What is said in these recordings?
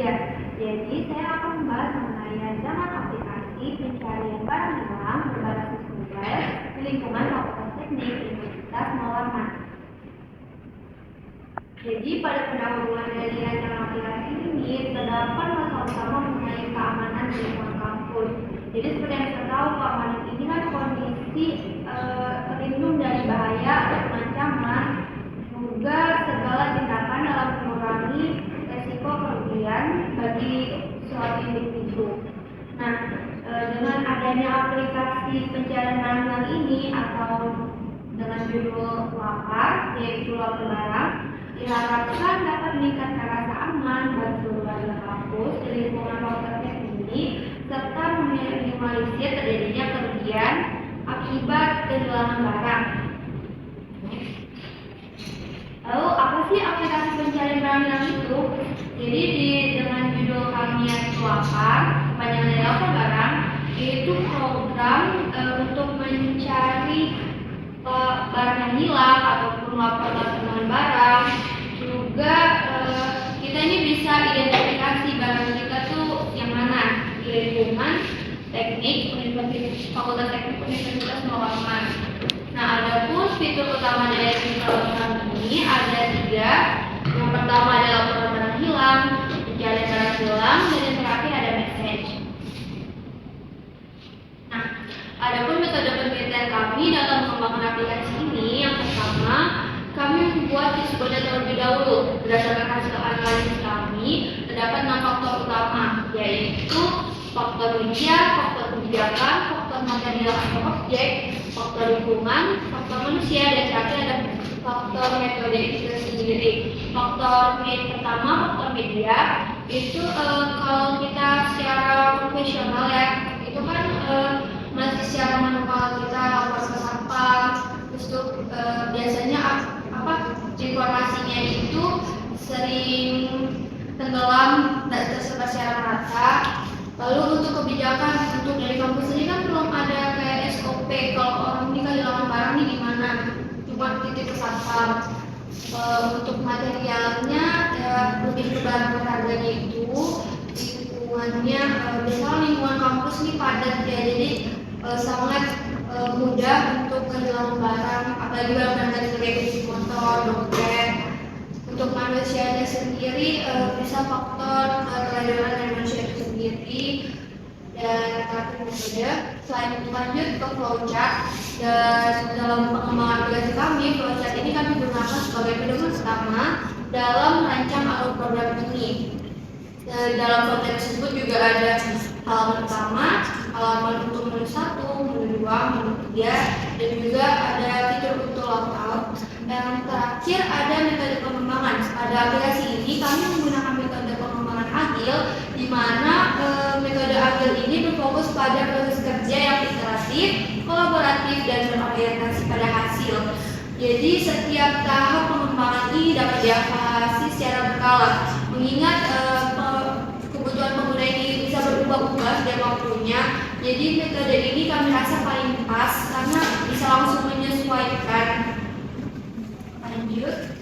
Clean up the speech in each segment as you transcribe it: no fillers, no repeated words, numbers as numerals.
Ya, jadi saya akan membahas mengenai rancangan aplikasi pencarian barang hilang berbasis mobile di lingkungan Fakultas Teknik Universitas Mawarman. Jadi pada pendahuluan dari rancangan aplikasi ini terdapat masalah utama mengenai keamanan di lingkungan kampus. Jadi seperti yang kita tahu, keamanan ini kan kondisi terlindung dari bahaya atau ancaman, juga segala tindakan dalam mengurangi resiko kerugian bagi suatu individu. Nah, dengan adanya aplikasi pencarian barang hilang ini atau dengan judul LAPAR, yaitu lapor barang, diharapkan dapat meningkatkan rasa aman bagi seluruh warga kampus di lingkungan fakultas ini, serta meminimalisir terjadinya kerugian akibat kehilangan barang. Lalu apa sih aplikasi pencarian barang hilang itu? Jadi dengan judul kami yang LAPAR, panjang dari lapor barang, yaitu program untuk mencari barang yang hilang ataupun laporan temuan barang. Juga kita ini bisa identifikasi barang kita tuh yang mana di lingkungan teknik Fakultas Teknik Universitas Mawarman. Nah, adapun fitur utama dari aplikasi ini ada 3. Yang pertama adalah laporan barang hilang, pencarian barang hilang, dan yang terakhir ada message. Nah, adapun metode penelitian kami dalam mengembangkan aplikasi ini, yang pertama kami membuat disebutnya terlebih dahulu. Berdasarkan hasil analisis kami, terdapat 6 faktor utama, yaitu faktor media, faktor kebijakan, faktor material atau objek, faktor lingkungan, faktor manusia, dan terakhir ada faktor metode itu sendiri. Faktor pertama, faktor media, itu kalau kita secara profesional ya, itu kan masih secara manual kita lapor ke satpam, terus tuh biasanya informasinya itu sering tenggelam dan tersebar secara merata. Lalu untuk kebijakan, untuk dari kampus ini kan belum ada kayak SOP kalau orang ini kehilangan barang ini gimana, cuma titip ke satpam. Untuk materialnya ya lebih ke barang berharganya itu lingkungannya biasanya lingkungan kampus ini padat ya, jadi sangat mudah untuk kehilangan barang, apalagi barang kayak kunci motor, dompet. Untuk manusianya sendiri bisa faktor kelainan dari manusia itu sendiri. Dan terakhir metode, selain itu lanjut ke flowchart, dan dalam pengembangan aplikasi kami, flowchart ini kami gunakan sebagai pedoman utama dalam merancang alur program ini. Dalam flowchart tersebut juga ada halaman pertama, halaman untuk menu 1, menu 2, menu 3, dan juga ada fitur untuk logout. Yang terakhir ada metode pengembangan. Pada aplikasi ini kami menggunakan metode pengembangan agil, di mana metode agil ini berfokus pada proses kerja yang iteratif, kolaboratif, dan berorientasi pada hasil. Jadi setiap tahap pengembangan ini dapat dievaluasi secara berkala, mengingat kebutuhan pengguna ini bisa berubah-ubah setiap waktunya. Jadi metode ini kami rasa paling pas karena bisa langsung menyesuaikan. Lanjut.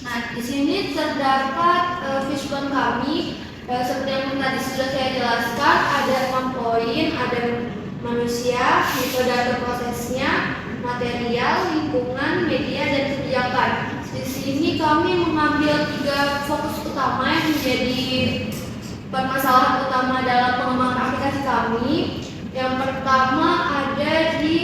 Nah, di sini terdapat fishbone kami. Seperti yang tadi sudah saya jelaskan, ada 6 poin, ada manusia, metode atau prosesnya, material, lingkungan, media, dan kebijakan. Di sini kami mengambil 3 fokus utama yang menjadi permasalahan utama dalam pengembangan aplikasi kami. Yang pertama ada di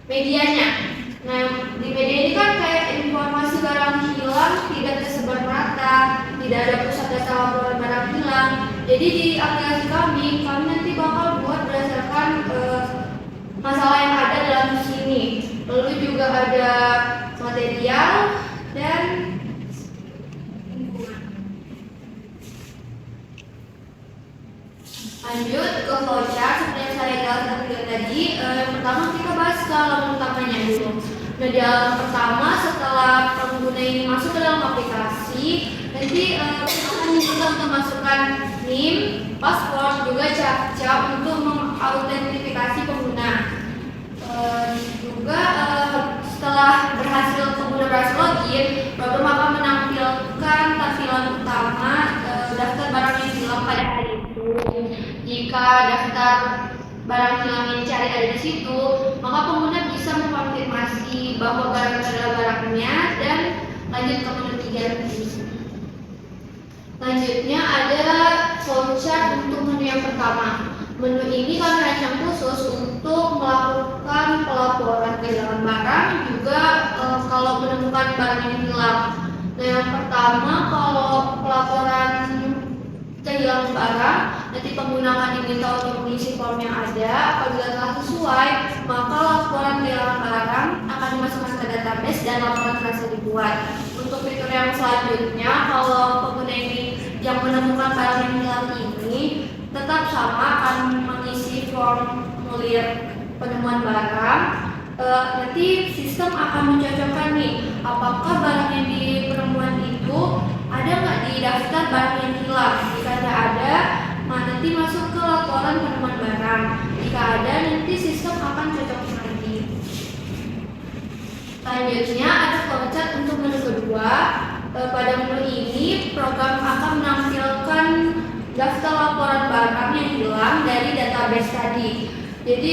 medianya. Nah, di media ini kan kayak informasi barang hilang tidak tersebar merata, tidak ada pusat data laporan barang hilang. Jadi di aplikasi kami nanti bakal buat berdasarkan masalah yang ada dalam sini. Lalu juga ada material dan lingkungan. Lanjut ke flowchart seperti yang saya jelaskan tadi. Yang pertama kita bahas ke halaman utamanya dulu. Nah, di halaman pertama setelah pengguna ini masuk ke dalam aplikasi, nanti akan diminta untuk masukkan NIM, password, juga captcha untuk mengautentifikasi pengguna. Juga setelah pengguna berhasil login, program akan menampilkan jika daftar barang hilang yang dicari ada di situ, maka pengguna bisa mengkonfirmasi bahwa barang itu adalah barangnya dan lanjut ke menu 3. Selanjutnya ada flowchart untuk menu yang pertama. Menu ini kami rancang khusus untuk melakukan pelaporan kehilangan barang, juga kalau menemukan barang yang hilang. Nah, yang pertama, kalau pelaporan kehilangan barang, nanti pengguna akan diminta untuk mengisi form yang ada. Apabila telah sesuai, maka laporan kehilangan barang akan dimasukkan ke database dan laporan berhasil dibuat. Untuk fitur yang selanjutnya, kalau pengguna ini yang menemukan barang yang hilang ini tetap sama, akan mengisi formulir penemuan barang. Nanti sistem akan mencocokkan nih, apakah barang yang di penemuan itu ada nggak di daftar barang yang hilang. Jika tidak ada, nanti masuk ke laporan penemuan barang. Jika ada, nanti sistem akan cocokin lagi. Selanjutnya ada flowchart untuk menu kedua. Pada menu ini, program akan menampilkan daftar laporan barang yang hilang dari database tadi. Jadi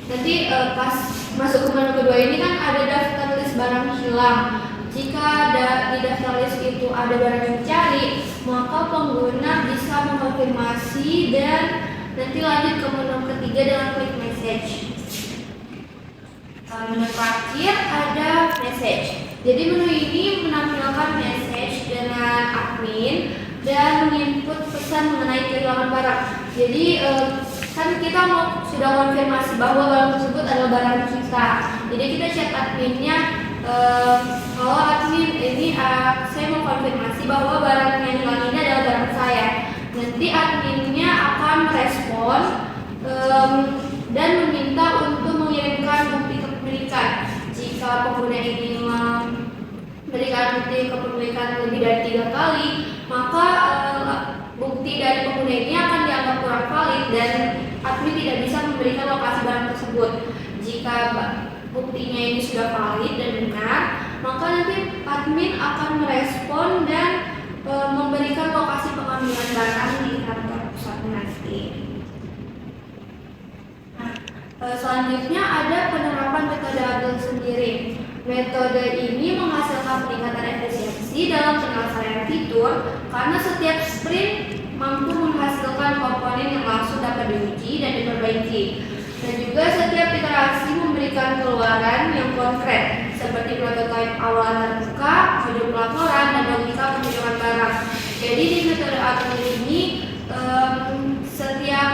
nanti pas masuk ke menu kedua ini kan ada daftar list barang hilang. Jika di daftar list itu ada barang yang dicari, maka pengguna bisa mengkonfirmasi dan nanti lanjut ke menu ketiga dengan klik message. Menu terakhir ada message. Jadi menu ini menampilkan message dengan admin dan menginput pesan mengenai kehilangan barang. Jadi kan kita sudah konfirmasi bahwa barang tersebut adalah barang kita. Jadi kita chat adminnya, kalau admin ini saya mau konfirmasi bahwa barang yang hilang ini adalah barang saya. Nanti adminnya akan respon dan meminta untuk mengirimkan bukti kepemilikan. Jika pengguna ini memberikan bukti kepemilikan lebih dari 3 kali, maka bukti dari pengguna ini akan dianggap kurang valid dan admin tidak bisa memberikan lokasi barang tersebut. Jika buktinya ini sudah valid dan benar, maka nanti admin akan merespon dan memberikan lokasi pengambilan barang di kantor pusat nanti. Selanjutnya ada penerapan metode adil sendiri. Metode ini menghasilkan peningkatan efisiensi dalam penyelesaian fitur karena setiap sprint mampu menghasilkan komponen yang langsung dapat diuji dan diperbaiki. Dan juga setiap iterasi memberikan keluaran yang konkret seperti prototipe awal terbuka, modul pelaporan, dan logika penghitungan barang. Jadi di metode adil ini setiap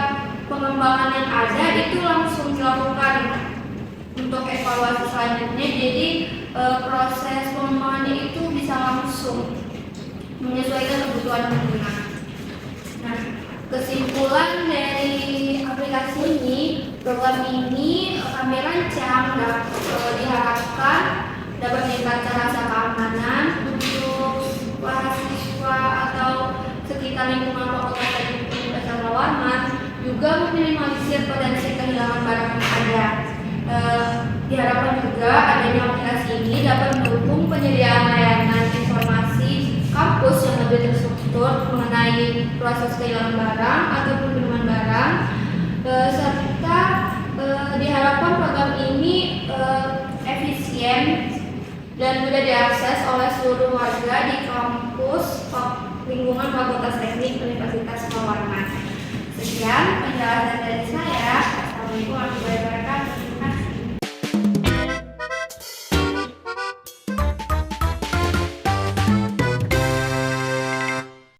pengembangan yang ada itu langsung dilakukan untuk evaluasi selanjutnya. Jadi proses pengembangannya itu bisa langsung menyesuaikan kebutuhan pengguna. Nah, kesimpulan dari aplikasi ini, program ini kami rancang diharapkan dapat meningkatkan rasa keamanan untuk mahasiswa atau sekitar lingkungan fakultas teknik Universitas Warman, juga meminimalisir potensi kehilangan barang yang ada. Diharapkan juga adanya aplikasi ini dapat mendukung penyediaan layanan informasi kampus yang lebih terstruktur mengenai proses kehilangan barang ataupun penemuan barang, serta diharapkan program ini efisien dan mudah diakses oleh seluruh warga di kampus lingkungan Fakultas Teknik Universitas Warman. Sekian penjelasan dari saya. Assalamualaikum warahmatullahi wabarakatuh.